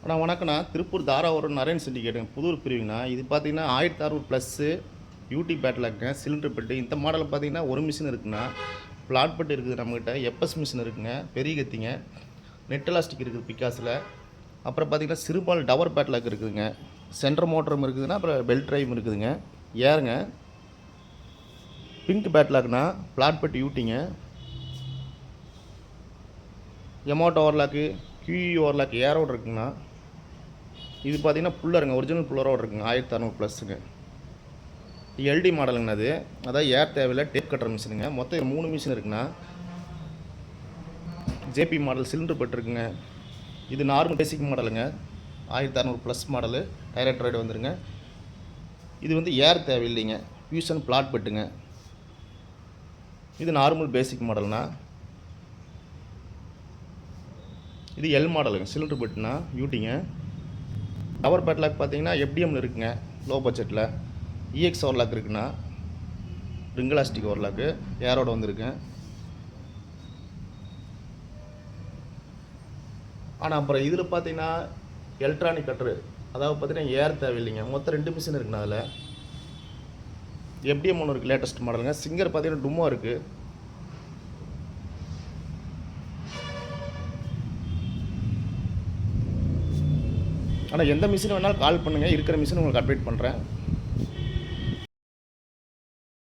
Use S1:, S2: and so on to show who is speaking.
S1: அண்ணா வணக்கண்ணா. திருப்பூர் தாராபுரம் நரேன் சிண்டிகேட்டுங்க. புதூர் பிரிவுங்கண்ணா. இது பார்த்தீங்கன்னா 1600 ப்ளஸ்ஸு யூடி பேட்லாக்குங்க. Cylinder bed. இந்த மாடலில் பார்த்தீங்கன்னா ஒரு மிஷின் இருக்குண்ணா. ஃப்ளாட் பெட் இருக்குது நம்மக்கிட்ட. எப்எஸ் மிஷின் இருக்குங்க. பெரிய கத்திங்க. நெட் எலாஸ்டிக் இருக்குது பிக்காஸில். அப்புறம் பார்த்தீங்கன்னா சிறுபால் டவர் பேட்லாக் இருக்குதுங்க. சென்டர் மோட்டரும் இருக்குதுன்னா அப்புறம் பெல்ட் ட்ரைவும் இருக்குதுங்க. ஏறுங்க. பிங்க் பேட்லாக்னா ஃப்ளாட் பெட் யூட்டிங்க. எமோட்டோ ஓவர்லாக்கு கியூஇ ஓவர்லாக் ஏரோடு இருக்குங்கண்ணா. இது பார்த்தீங்கன்னா புல்லருங்க. ஒரிஜினல் புல்லரோடு இருக்குங்க. 1600 ப்ளஸ்ஸுங்க. எல்டி மாடலுங்கண்ணா. அது அதாவது ஏர் தேவையில்லை, டேப் கட்டுற மிஷினுங்க. மொத்தம் 3 மிஷின் இருக்குண்ணா. ஜேபி மாடல் சிலிண்டர் பெட்ருக்குங்க. இது நார்மல் பேசிக் மாடலுங்க. 1600 ப்ளஸ் மாடலு. டைரக்ட் ரைடு வந்துருங்க. இது வந்து ஏர் தேவையில்லைங்க. ஃபியூஷன் பிளாட் பெட்டுங்க. இது நார்மல் பேசிக் மாடல்னா. இது எல் மாடலுங்க. சிலிண்டர் பெட்டுனா யூட்டிங்க. டவர் பேட்லாக் பார்த்தீங்கன்னா எஃப்டிஎம்ல இருக்குங்க. லோ பட்ஜெட்டில் இஎக்ஸ் ஓவர்லாக் இருக்குண்ணா. ரிங்கலாஸ்டிக் ஓவர்லாக்கு ஏரோட வந்துருக்கு. ஆனால் அப்புறம் இதில் பார்த்தீங்கன்னா எலக்ட்ரானிக் கட்ரு, அதாவது பார்த்தீங்கன்னா ஏர் தேவையில்லைங்க. மொத்தம் 2 மிஷின் இருக்குண்ணா. அதில் எஃப்டிஎம் ஒன்று இருக்குது, லேட்டஸ்ட் மாடலுங்க. சிங்கர் பார்த்தீங்கன்னா டும்மோ இருக்குது. ஆனால் எந்த மிஷின் வேணாலும் கால் பண்ணுங்கள். இருக்கிற மிஷின் உங்களுக்கு அப்டேட் பண்ணுறேன்.